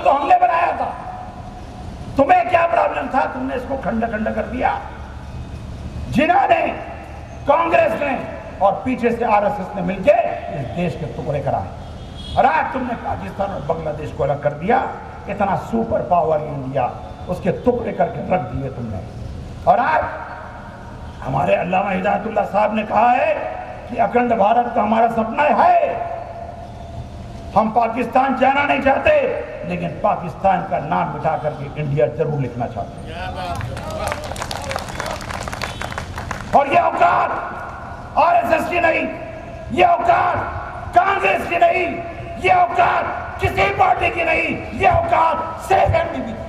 तो हमने बनाया था, तुम्हें क्या प्रॉब्लम था? तुमने इसको खंड खंड कर दिया। जिन्होंने, कांग्रेस ने और पीछे से आरएसएस ने मिलकर इस देश के टुकड़े कराए, और आज तुमने पाकिस्तान और बांग्लादेश को अलग कर दिया। इतना सुपर पावर इंडिया, उसके टुकड़े करके रख दिए तुमने। और आज हमारे अल्लामा हिदायतुल्लाह साहब ने कहा है कि अखंड भारत का हमारा सपना है। हम पाकिस्तान जाना नहीं चाहते, लेकिन पाकिस्तान का नाम मिटा करके इंडिया जरूर लिखना चाहते हैं। और ये औकात आरएसएस की नहीं, ये औकात कांग्रेस की नहीं, ये औकात किसी पार्टी की नहीं, ये औकात सिर्फ एमडीपी की।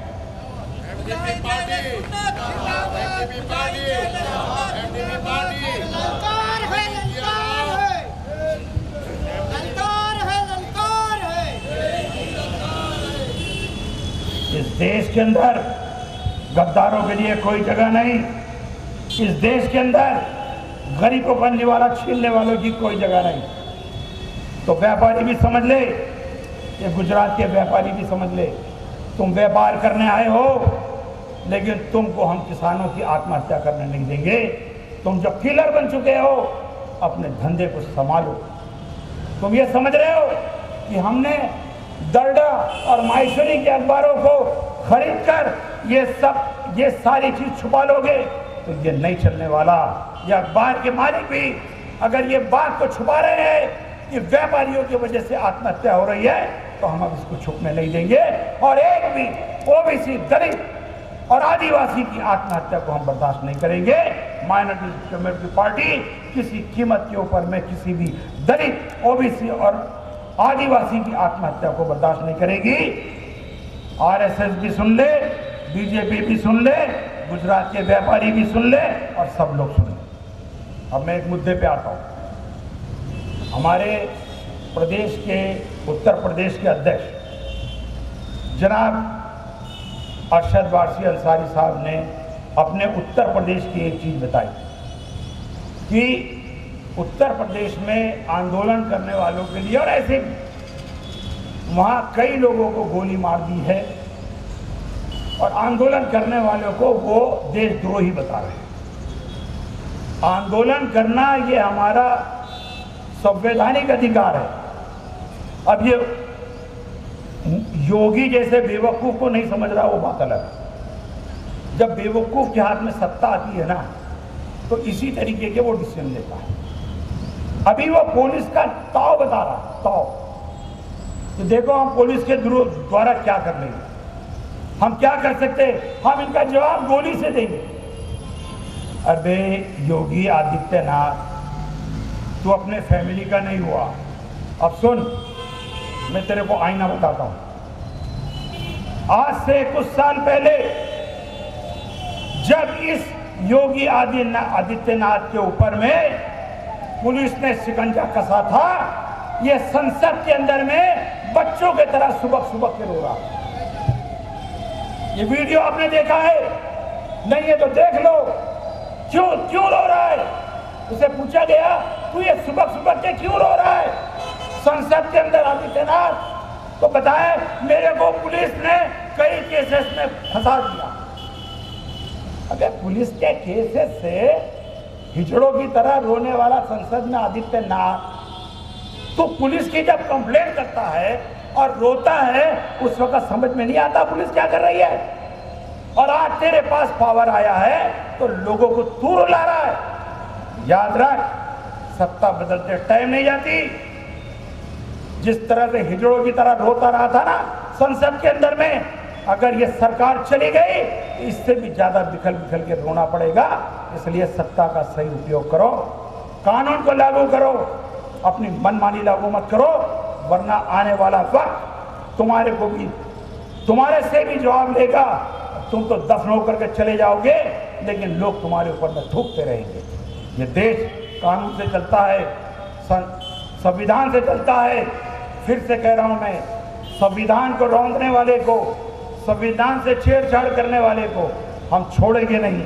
इस देश के अंदर गद्दारों के लिए कोई जगह नहीं। इस देश के अंदर गरीबों का निवाला छीनने वालों की कोई जगह नहीं। तो व्यापारी भी समझ ले, ये गुजरात के व्यापारी भी समझ ले, तुम व्यापार करने आए हो, लेकिन तुमको हम किसानों की आत्महत्या करने नहीं देंगे। तुम जब किलर बन चुके हो, अपने धंधे को संभालो। तुम ये समझ रहे हो कि हमने दर्डा और माहेश्वरी के अखबारों को खरीद कर ये सारी चीज छुपा लोगे, तो ये नहीं चलने वाला। ये अखबार के मालिक भी अगर ये बात को छुपा रहे हैं कि व्यापारियों की वजह से आत्महत्या हो रही है, तो हम अब इसको छुपने नहीं देंगे। और एक भी ओबीसी, दलित और आदिवासी की आत्महत्या को हम बर्दाश्त नहीं करेंगे। माइनॉरिटी कम्युनिटी पार्टी किसी कीमत के ऊपर में किसी भी दलित, ओबीसी और आदिवासी की आत्महत्या को बर्दाश्त नहीं करेगी। आरएसएस भी सुन ले, बीजेपी भी सुन ले, गुजरात के व्यापारी भी सुन ले, और सब लोग सुन ले। अब मैं एक मुद्दे पे आता हूँ। हमारे प्रदेश के, उत्तर प्रदेश के अध्यक्ष जनाब अरशद वारसी अंसारी साहब ने अपने उत्तर प्रदेश की एक चीज़ बताई कि उत्तर प्रदेश में आंदोलन करने वालों के लिए, और ऐसे भी वहाँ कई लोगों को गोली मार दी है, और आंदोलन करने वालों को वो देशद्रोही बता रहे हैं। आंदोलन करना ये हमारा संवैधानिक अधिकार है। अब ये योगी जैसे बेवकूफ़ को नहीं समझ रहा, वो बात अलग है। जब बेवकूफ़ के हाथ में सत्ता आती है ना, तो इसी तरीके के वो डिसीजन लेता है। अभी वो पुलिस का ताव बता रहा, ताव, तो देखो हम पुलिस के द्वारा क्या कर लेंगे, हम क्या कर सकते हैं, हम इनका जवाब गोली से देंगे। अबे योगी आदित्यनाथ, तू अपने फैमिली का नहीं हुआ। अब सुन, मैं तेरे को आईना बताता हूं। आज से कुछ साल पहले जब इस योगी आदित्यनाथ के ऊपर में पुलिस ने शिकंजा कसा था, ये संसद के अंदर में बच्चों की तरह सुबह सुबह के रो रहा। ये वीडियो आपने देखा है? नहीं है तो देख लो, क्यों रो रहा है। उसे पूछा गया, तू ये सुबह सुबह के क्यों रो रहा है संसद के अंदर आदित्यनाथ? तो बताए, मेरे को पुलिस ने कई केसेस में फंसा दिया। अगर पुलिस के केसेस से हिजड़ों की तरह रोने वाला संसद में आदित्यनाथ, तो पुलिस की जब कंप्लेंट करता है और रोता है, उस वक्त समझ में नहीं आता पुलिस क्या कर रही है। और आज तेरे पास पावर आया है तो लोगों को तू रुला रहा है। याद रख, सत्ता बदलते टाइम नहीं जाती। जिस तरह से हिजड़ों की तरह रोता रहा था ना संसद के अंदर में, अगर ये सरकार चली गई तो इससे भी ज्यादा बिखल बिखल के रोना पड़ेगा। इसलिए सत्ता का सही उपयोग करो, कानून को लागू करो, अपनी मनमानी लागू मत करो, वरना आने वाला वक्त तुम्हारे को भी, तुम्हारे से भी जवाब लेगा। तुम तो दफन होकर के चले जाओगे, लेकिन लोग तुम्हारे ऊपर में थूकते रहेंगे। ये देश कानून से चलता है, संविधान से चलता है। फिर से कह रहा हूं मैं, संविधान को रौंदने वाले को, संविधान से छेड़छाड़ करने वाले को हम छोड़ेंगे नहीं,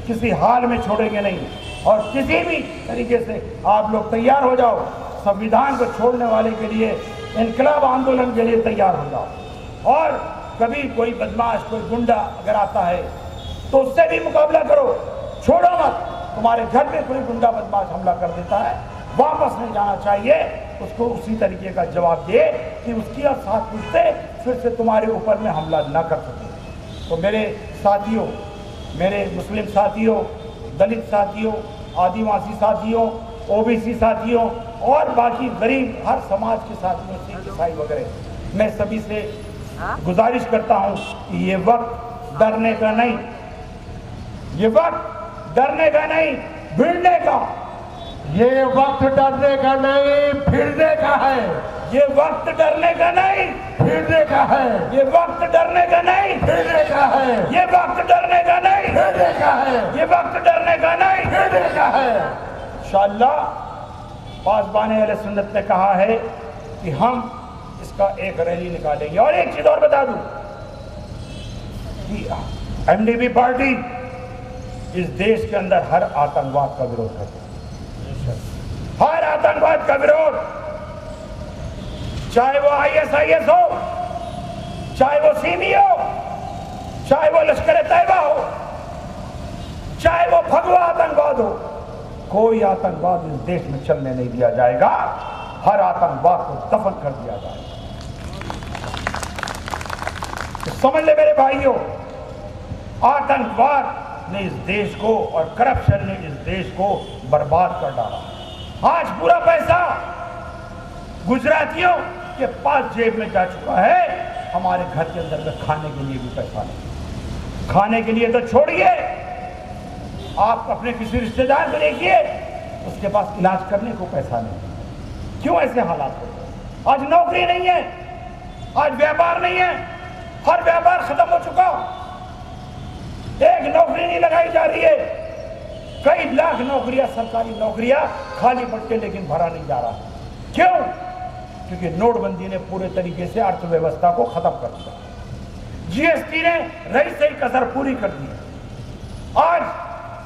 किसी हाल में छोड़ेंगे नहीं। और किसी भी तरीके से आप लोग तैयार हो जाओ, संविधान को छोड़ने वाले के लिए, इनकलाब आंदोलन के लिए तैयार हो जाओ। और कभी कोई बदमाश, कोई गुंडा अगर आता है तो उससे भी मुकाबला करो, छोड़ो मत। तुम्हारे घर में कोई गुंडा बदमाश हमला कर देता है, वापस नहीं जाना चाहिए, उसको उसी तरीके का जवाब दे कि उसकी और साथ पूछते फिर से तुम्हारे ऊपर में हमला ना कर सके। तो मेरे साथियों, मेरे मुस्लिम साथियों, दलित साथियों, आदिवासी साथियों, ओबीसी साथियों और बाकी गरीब हर समाज के साथियों, सिख ईसाई वगैरह, मैं सभी से गुजारिश करता हूं कि ये वक्त डरने का नहीं, ये वक्त डरने का नहीं, भिड़ने का, ये वक्त डरने का नहीं, फिरने का है। ये वक्त डरने का नहीं, फिरने का है। ये वक्त डरने का नहीं, फिरने का है। ये वक्त डरने का नहीं, फिरने का है। ये वक्त डरने का नहीं, फिरने का है। इंशाअल्लाह पासबान अहले सुन्नत ने कहा है कि हम इसका एक रैली निकालेंगे। और एक चीज और बता दूं कि एमडीपी पार्टी इस देश के अंदर हर आतंकवाद का विरोध करती है, हर आतंकवाद का विरोध, चाहे वो ISIS हो, चाहे वो सीमी हो, चाहे वो लश्कर तैयबा हो, चाहे वो भगवा आतंकवाद हो, कोई आतंकवाद इस देश में चलने नहीं दिया जाएगा। हर आतंकवाद को दफन कर दिया जाएगा। तो समझ ले मेरे भाइयों, आतंकवाद ने इस देश को और करप्शन ने इस देश को बर्बाद कर डाला। आज पूरा पैसा गुजरातियों के पास जेब में जा चुका है, हमारे घर के अंदर में खाने के लिए भी पैसा नहीं। खाने के लिए तो छोड़िए, आप अपने किसी रिश्तेदार को देखिए, उसके पास इलाज करने को पैसा नहीं। क्यों ऐसे हालात होते हैं? आज नौकरी नहीं है, आज व्यापार नहीं है, हर व्यापार खत्म हो चुका, एक नौकरी नहीं लगाई जा रही है, कई लाख नौकरियां, सरकारी नौकरियां खाली पड़ते लेकिन भरा नहीं जा रहा। क्यों? क्योंकि नोटबंदी ने पूरे तरीके से अर्थव्यवस्था को खत्म कर दिया, GST ने रही सही कसर पूरी कर दी। आज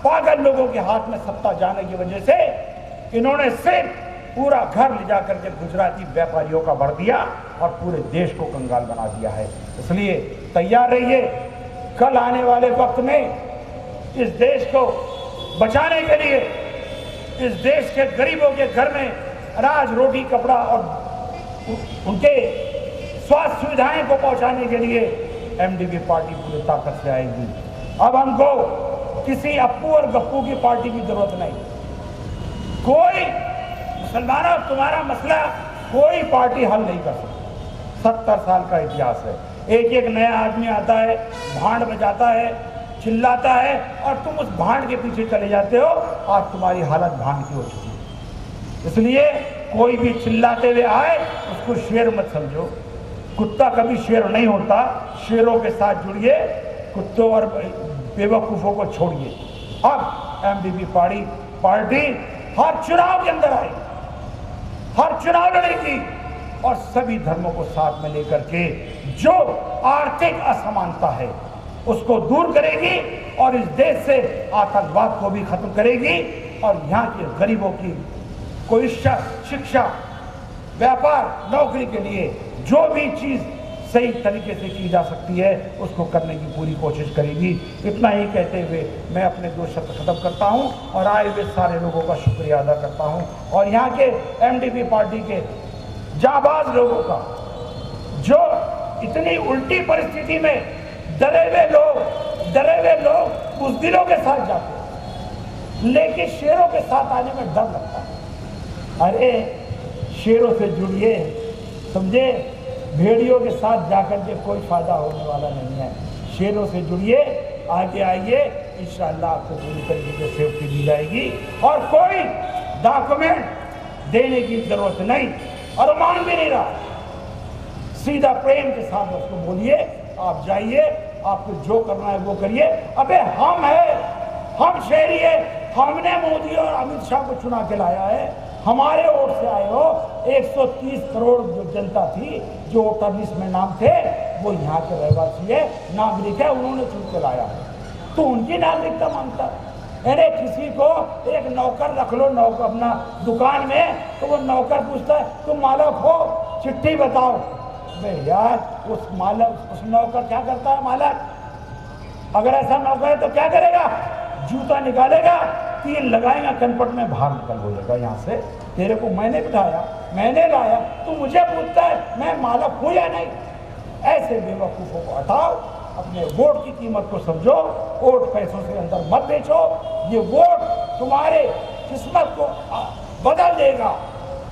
पागल लोगों के हाथ में सत्ता जाने की वजह से इन्होंने सिर्फ पूरा घर ले जाकर के गुजराती व्यापारियों का भर दिया और पूरे देश को कंगाल बना दिया है। इसलिए तैयार रहिए, कल आने वाले वक्त में इस देश को बचाने के लिए, इस देश के गरीबों के घर में अनाज, रोटी, कपड़ा और उनके स्वास्थ्य सुविधाएं को पहुंचाने के लिए एमडीपी पार्टी पूरी ताकत से आएगी। अब हमको किसी अप्पू और गप्पू की पार्टी की जरूरत नहीं। कोई मुसलमानों, तुम्हारा मसला कोई पार्टी हल नहीं कर सकती। 70 साल का इतिहास है, एक एक नया आदमी आता है, भांड बजाता है, चिल्लाता है और तुम उस भांड के पीछे चले जाते हो। आज तुम्हारी हालत भांड की हो चुकी है। इसलिए कोई भी चिल्लाते हुए आए उसको शेर मत समझो, कुत्ता कभी शेर नहीं होता। शेरों के साथ जुड़िए, कुत्तों और बेवकूफ़ों को छोड़िए। अब एमडीपी पार्टी हर चुनाव के अंदर आएगी, हर चुनाव लड़ेगी और सभी धर्मों को साथ में लेकर के जो आर्थिक असमानता है उसको दूर करेगी और इस देश से आतंकवाद को भी खत्म करेगी और यहाँ के गरीबों की कोई शिक्षा, व्यापार, नौकरी के लिए जो भी चीज़ सही तरीके से की जा सकती है उसको करने की पूरी कोशिश करेगी। इतना ही कहते हुए मैं अपने 2 शब्द खत्म करता हूं और आए हुए सारे लोगों का शुक्रिया अदा करता हूं और यहाँ के एमडीपी पार्टी के जाबाज लोगों का, जो इतनी उल्टी परिस्थिति में डरे हुए लोग बुज़दिलों के साथ जाते हैं, लेकिन शेरों के साथ आने में डर लगता है। अरे शेरों से जुड़िए, समझे, भेड़ियों के साथ जाकर के कोई फायदा होने वाला नहीं है। शेरों से जुड़िए, आगे आइए, इंशाअल्लाह आपको पूरी तरीके से सेफ्टी दी जाएगी और कोई डॉक्यूमेंट देने की जरूरत नहीं और मान भी नहीं रहा। सीधा प्रेम के साथ उसको बोलिए, आप जाइए, आपको जो करना है वो करिए। अबे हम है, हम शहरी है, हमने मोदी और अमित शाह को चुना के लाया है, हमारे वोट से आए हो। 130 करोड़ जो जनता थी, जो वोटर लिस्ट में नाम थे, वो यहाँ के रहवासी है, नागरिक है, उन्होंने चुन के लाया है, तो उनकी नागरिकता मांगता है। अरे किसी को एक नौकर रख लो, नौकर अपना दुकान में, तो वो नौकर पूछता है तुम मालक हो, चिट्ठी बताओ, वे यार उस मालक, उस नौकर क्या करता है मालक? अगर ऐसा नौकर है तो क्या करेगा? जूता निकालेगा, 3 लगाएगा कनपट में, बाहर निकल बोलेगा यहाँ से, तेरे को मैंने बिठाया, मैंने लाया, तू मुझे पूछता है मैं मालक हूँ या नहीं? ऐसे बेवकूफ़ों को हटाओ, अपने वोट की कीमत को समझो, वोट पैसों से अंदर मत बेचो। ये वोट तुम्हारे किस्मत को बदल देगा।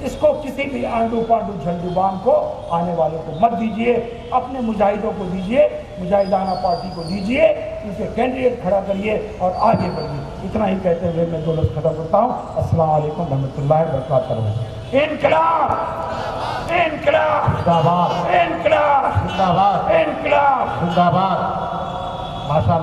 इसको किसी भी आंडू पांडू झंडू बाम को, आने वालों को मत दीजिए, अपने मुजाहिदों को दीजिए, मुजाहिदाना पार्टी को दीजिए, उनके कैंडिडेट खड़ा करिए और आगे बढ़िए। इतना ही कहते हुए मैं 2 लफ्ज़ खत्म करता हूँ। अस्सलाम वालेकुम रहमतुल्लाहि व बरकातहू। इनकलाब, इनकलाब, जिंदाबाद, इनकलाब, जिंदाबाद, इनकलाब, जिंदाबाद। माशा